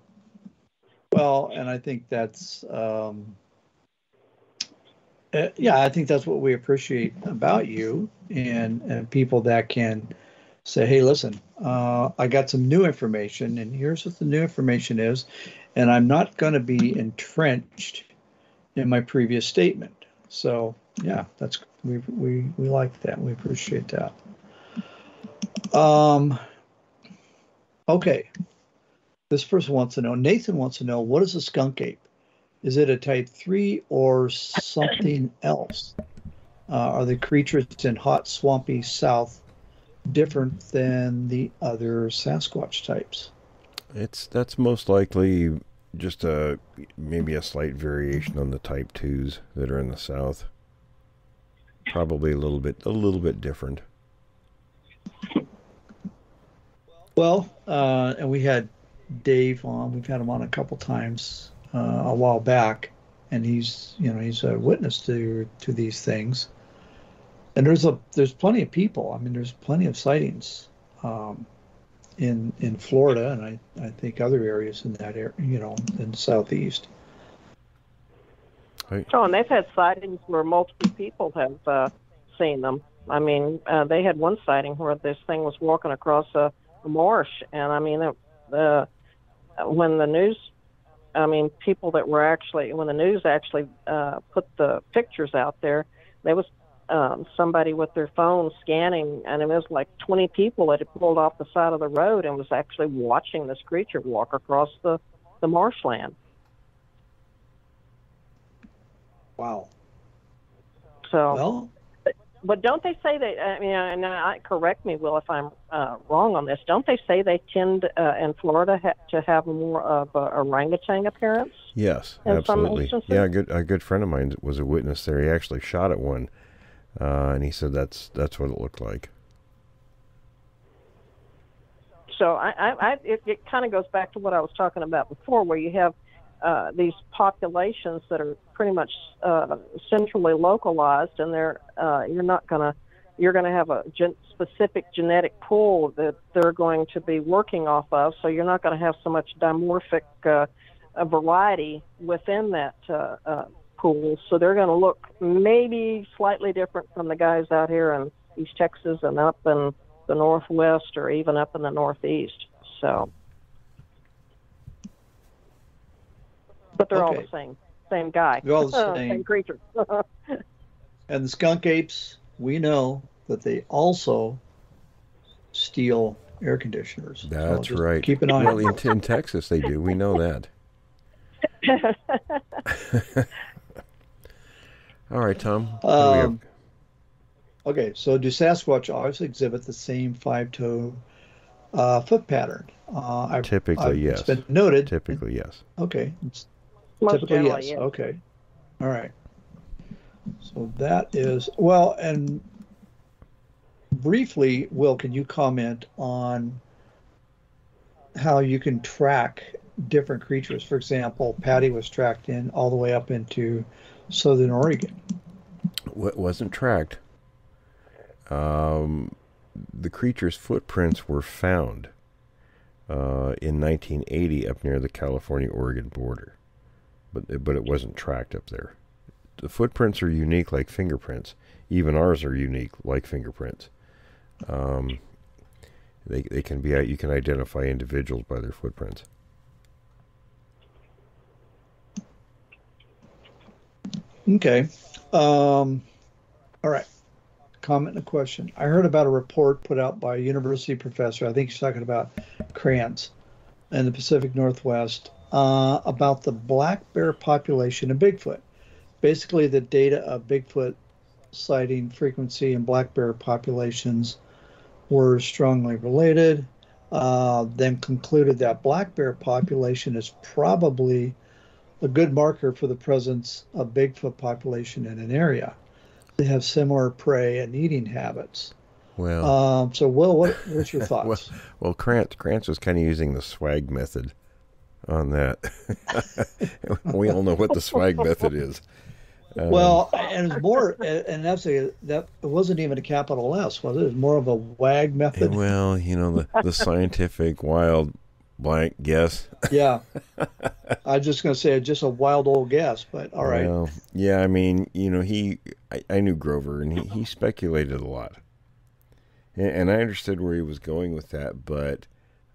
Well, and I think that's, I think that's what we appreciate about you, and people that can say, hey, listen, I got some new information, and here's what the new information is, and I'm not going to be entrenched in my previous statement. So, yeah, that's we like that. We appreciate that. Okay. This person wants to know, Nathan wants to know, what is a skunk ape? Is it a type 3 or something else? Are the creatures in hot, swampy south different than the other Sasquatch types? That's most likely just maybe a slight variation on the type 2s that are in the south. Probably a little bit different. Well, and we had Dave on. We've had him on a couple times a while back, and he's a witness to these things. And there's plenty of people. I mean, there's plenty of sightings in Florida, and I think other areas in that area, in the southeast. Oh, and they've had sightings where multiple people have seen them. I mean, they had one sighting where this thing was walking across a marsh, and I mean, when the news actually put the pictures out there, there was somebody with their phone scanning, and it was like 20 people that had pulled off the side of the road and was actually watching this creature walk across the marshland. Wow. So, but don't they say that? I mean, and correct me, Will, if I'm wrong on this. Don't they say they tend in Florida to have more of a orangutan appearance? Yes, absolutely. Yeah, a good friend of mine was a witness there. He actually shot at one, and he said that's what it looked like. So it kind of goes back to what I was talking about before, where you have these populations that are pretty much centrally localized, and you're going to have a specific genetic pool that they're going to be working off of. So you're not going to have so much dimorphic variety within that pool. So they're going to look maybe slightly different from the guys out here in East Texas and up in the Northwest, or even up in the Northeast. So. But they're all the same guy. They're all the same creature. And the skunk apes, we know that they also steal air conditioners. That's right. Keep an eye on it. In Texas, they do. We know that. All right, Tom. Okay, so do Sasquatch always exhibit the same 5-toe foot pattern? Typically, yes. It's been noted. Typically, yes. Okay. Typically, yes. Yes. Okay. All right. So that is, well, and briefly, Will, can you comment on how you can track different creatures? For example, Patty was tracked in all the way up into southern Oregon. What wasn't tracked? The creature's footprints were found in 1980 up near the California-Oregon border. But it wasn't tracked up there the footprints are unique like fingerprints. Even ours are unique like fingerprints. They can be, you can identify individuals by their footprints. Okay. All right. Comment and a question. I heard about a report put out by a university professor, I think he's talking about Krantz in the Pacific Northwest, about the black bear population of Bigfoot. Basically, the data of Bigfoot sighting frequency and black bear populations were strongly related, then concluded that black bear population is probably a good marker for the presence of Bigfoot population in an area. They have similar prey and eating habits. Well, so Will, what's your thoughts? well, Krantz was kind of using the swag method on that. We all know what the swag method is. Well, and it's more, and that it wasn't even a capital S, was it? It was more of a WAG method. Well, you know, the scientific wild blank guess. Yeah. I was just going to say just a wild old guess, but all right. Well, yeah, I mean, you know, I knew Grover, and he speculated a lot. And I understood where he was going with that, but,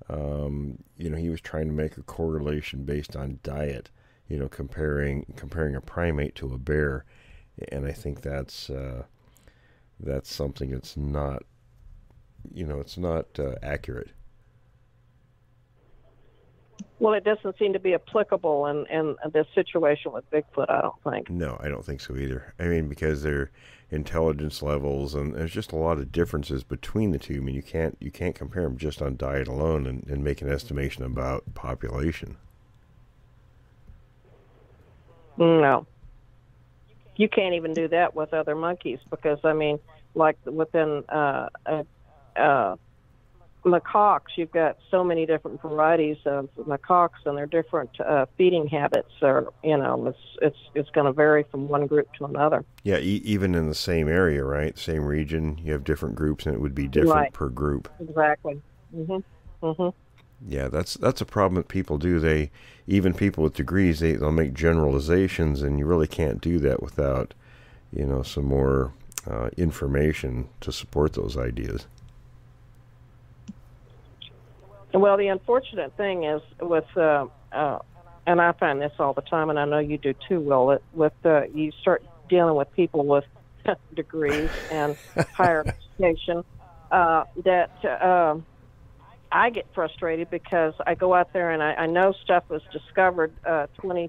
you know, he was trying to make a correlation based on diet, you know, comparing a primate to a bear. And I think that's something that's not, you know, it's not accurate. Well, it doesn't seem to be applicable in this situation with Bigfoot, I don't think. No, I don't think so either. I mean, because their intelligence levels, and there's just a lot of differences between the two. I mean, you can't compare them just on diet alone and make an estimation about population. No. You can't even do that with other monkeys because, I mean, like within macaques, you've got so many different varieties of macaques and their different feeding habits. Are, you know, it's going to vary from one group to another. Yeah, even in the same area, right? Same region, you have different groups, and it would be different per group. Exactly. Yeah, that's a problem that people do. Even people with degrees, they'll make generalizations, and you really can't do that without, you know, some more information to support those ideas. Well, the unfortunate thing is with, and I find this all the time, and I know you do too, Will, you start dealing with people with degrees and higher education, that I get frustrated because I go out there and I know stuff was discovered 20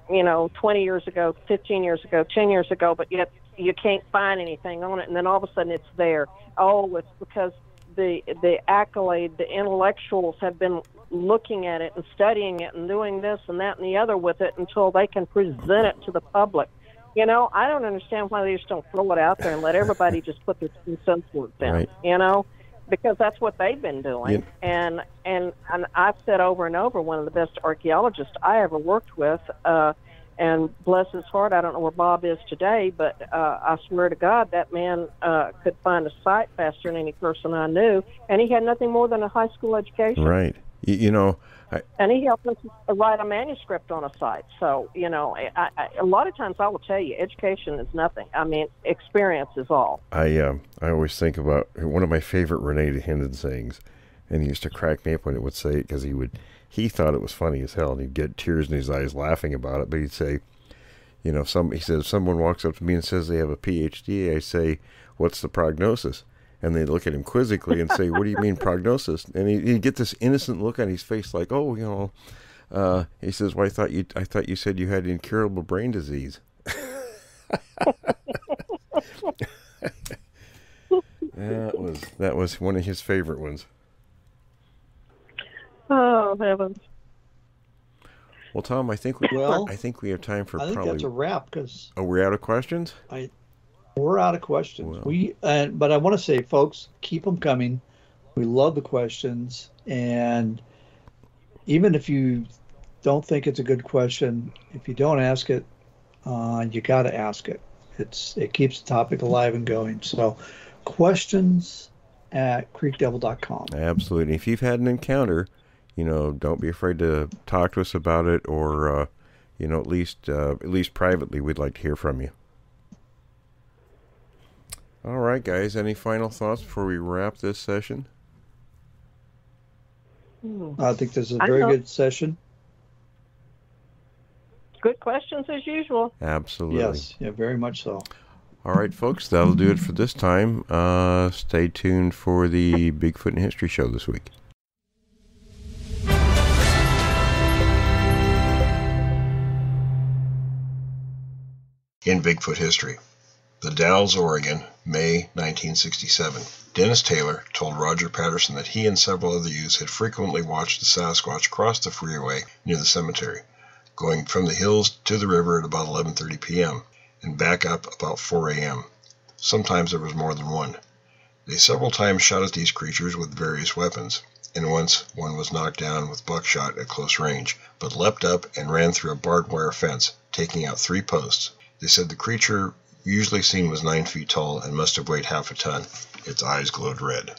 years ago, 15 years ago, 10 years ago, but yet you can't find anything on it, and then all of a sudden it's there. Oh, it's because the accolade, the intellectuals have been looking at it and studying it and doing this and that and the other with it until they can present it to the public. You know, I don't understand why they just don't throw it out there and let everybody just put their 2 cents worth in. Right. You know, because that's what they've been doing. Yep. And I've said over and over, one of the best archaeologists I ever worked with, and bless his heart, I don't know where Bob is today, but I swear to God, that man could find a site faster than any person I knew, and he had nothing more than a high school education. Right. You know, and he helped us write a manuscript on a site. So, you know, a lot of times I will tell you, education is nothing. I mean, experience is all. I always think about one of my favorite Renee Hinden sayings, and he used to crack me up when it would say it because he thought it was funny as hell, and he'd get tears in his eyes laughing about it. But he'd say, you know, he said, if someone walks up to me and says they have a PhD, I say, what's the prognosis? And they look at him quizzically and say, what do you mean prognosis? And he'd get this innocent look on his face like, oh, you know, he says, well, I thought you said you had incurable brain disease. That was one of his favorite ones. Oh, heavens. Well, Tom, I think we have time for probably. I think that's a wrap because. Oh, we're out of questions? We're out of questions. Well. But I want to say, folks, keep them coming. We love the questions, and even if you don't think it's a good question, if you don't ask it, you got to ask it. It keeps the topic alive and going. So, questions@creekdevil.com. Absolutely. If you've had an encounter, you know, don't be afraid to talk to us about it, or you know, at least privately, we'd like to hear from you. All right, guys. Any final thoughts before we wrap this session? I think this is a very good session. Good questions as usual. Absolutely. Yes, yeah, very much so. All right, folks, that'll do it for this time. Stay tuned for the Bigfoot in History show this week. In Bigfoot history. The Dalles, Oregon, May 1967. Dennis Taylor told Roger Patterson that he and several other youths had frequently watched the Sasquatch cross the freeway near the cemetery, going from the hills to the river at about 11:30 p.m. and back up about 4 a.m. Sometimes there was more than one. They several times shot at these creatures with various weapons, and once one was knocked down with buckshot at close range, but leapt up and ran through a barbed wire fence, taking out 3 posts. They said the creature usually seen was 9 feet tall and must have weighed half a ton. Its eyes glowed red.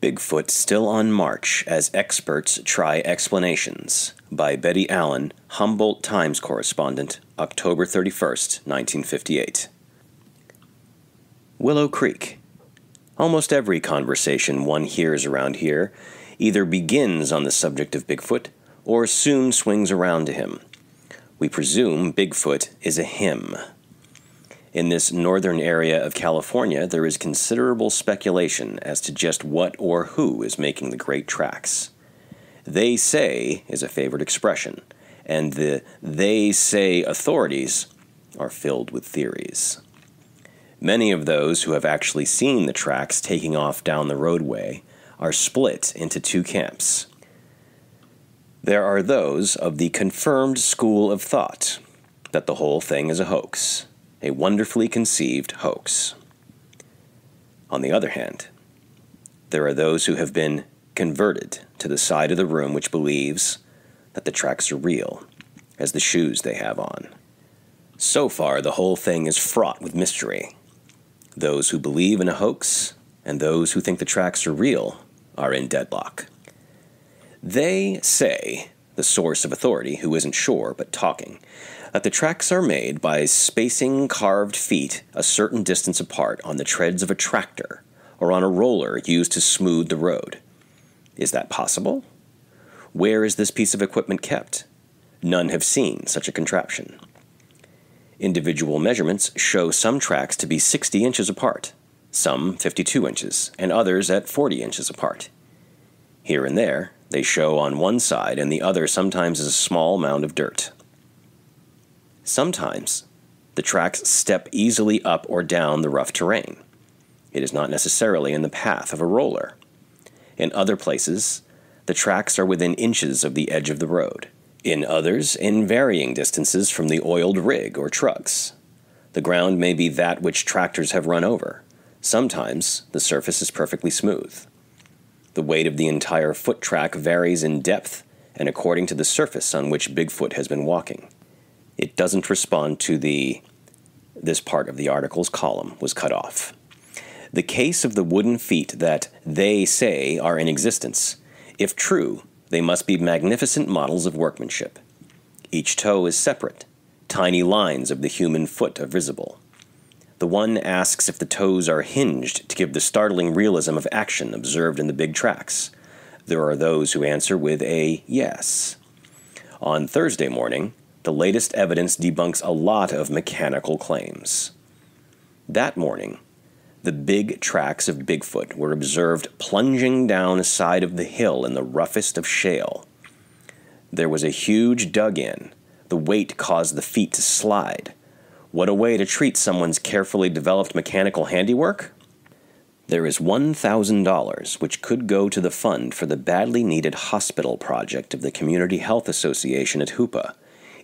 Bigfoot Still on March as Experts Try Explanations by Betty Allen, Humboldt Times correspondent, October 31st, 1958. Willow Creek. Almost every conversation one hears around here either begins on the subject of Bigfoot or soon swings around to him. We presume Bigfoot is a him. In this northern area of California, there is considerable speculation as to just what or who is making the great tracks. They say is a favorite expression, and the they say authorities are filled with theories. Many of those who have actually seen the tracks taking off down the roadway are split into 2 camps. There are those of the confirmed school of thought that the whole thing is a hoax, a wonderfully conceived hoax. On the other hand, there are those who have been converted to the side of the room which believes that the tracks are real, as the shoes they have on. So far, the whole thing is fraught with mystery. Those who believe in a hoax and those who think the tracks are real are in deadlock. They say, the source of authority who isn't sure but talking, that the tracks are made by spacing carved feet a certain distance apart on the treads of a tractor or on a roller used to smooth the road. Is that possible? Where is this piece of equipment kept? None have seen such a contraption. Individual measurements show some tracks to be 60 inches apart, some 52 inches, and others at 40 inches apart. Here and there, they show on one side and the other sometimes as a small mound of dirt. Sometimes, the tracks step easily up or down the rough terrain. It is not necessarily in the path of a roller. In other places, the tracks are within inches of the edge of the road. In others, in varying distances from the oiled rig or trucks. The ground may be that which tractors have run over. Sometimes, the surface is perfectly smooth. The weight of the entire foot track varies in depth and according to the surface on which Bigfoot has been walking. It doesn't respond to this part of the article's column was cut off. The case of the wooden feet that they say are in existence. If true, they must be magnificent models of workmanship. Each toe is separate. Tiny lines of the human foot are visible. The one asks if the toes are hinged to give the startling realism of action observed in the big tracks. There are those who answer with a yes. On Thursday morning, the latest evidence debunks a lot of mechanical claims. That morning, the big tracks of Bigfoot were observed plunging down a side of the hill in the roughest of shale. There was a huge dug-in. The weight caused the feet to slide. What a way to treat someone's carefully developed mechanical handiwork! There is $1,000 which could go to the fund for the badly needed hospital project of the Community Health Association at Hoopa,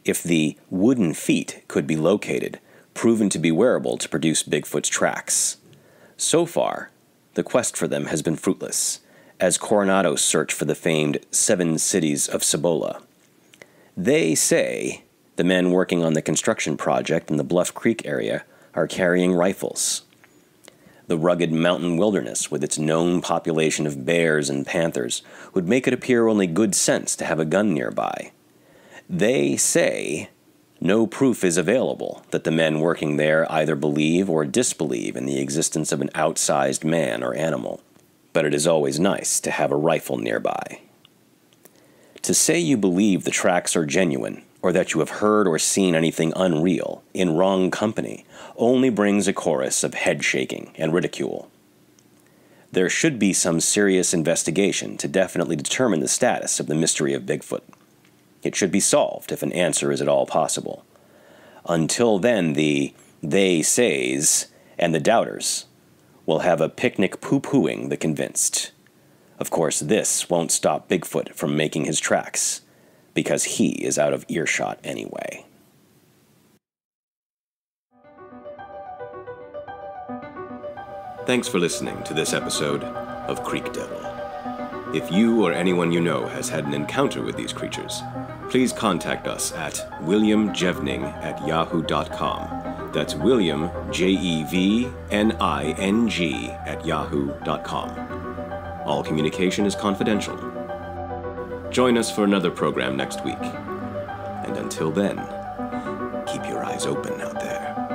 if the wooden feet could be located, proven to be wearable to produce Bigfoot's tracks. So far, the quest for them has been fruitless, as Coronados search for the famed 7 cities of Cibola. They say the men working on the construction project in the Bluff Creek area are carrying rifles. The rugged mountain wilderness, with its known population of bears and panthers, would make it appear only good sense to have a gun nearby. They say no proof is available that the men working there either believe or disbelieve in the existence of an outsized man or animal, but it is always nice to have a rifle nearby. To say you believe the tracks are genuine, or that you have heard or seen anything unreal, in wrong company, only brings a chorus of head-shaking and ridicule. There should be some serious investigation to definitely determine the status of the mystery of Bigfoot. It should be solved if an answer is at all possible. Until then, the they says and the doubters will have a picnic poo-pooing the convinced. Of course, this won't stop Bigfoot from making his tracks, because he is out of earshot anyway. Thanks for listening to this episode of Creek Devil. If you or anyone you know has had an encounter with these creatures, please contact us at williamjevning@yahoo.com. That's William, Jevning, @yahoo.com. All communication is confidential. Join us for another program next week. And until then, keep your eyes open out there.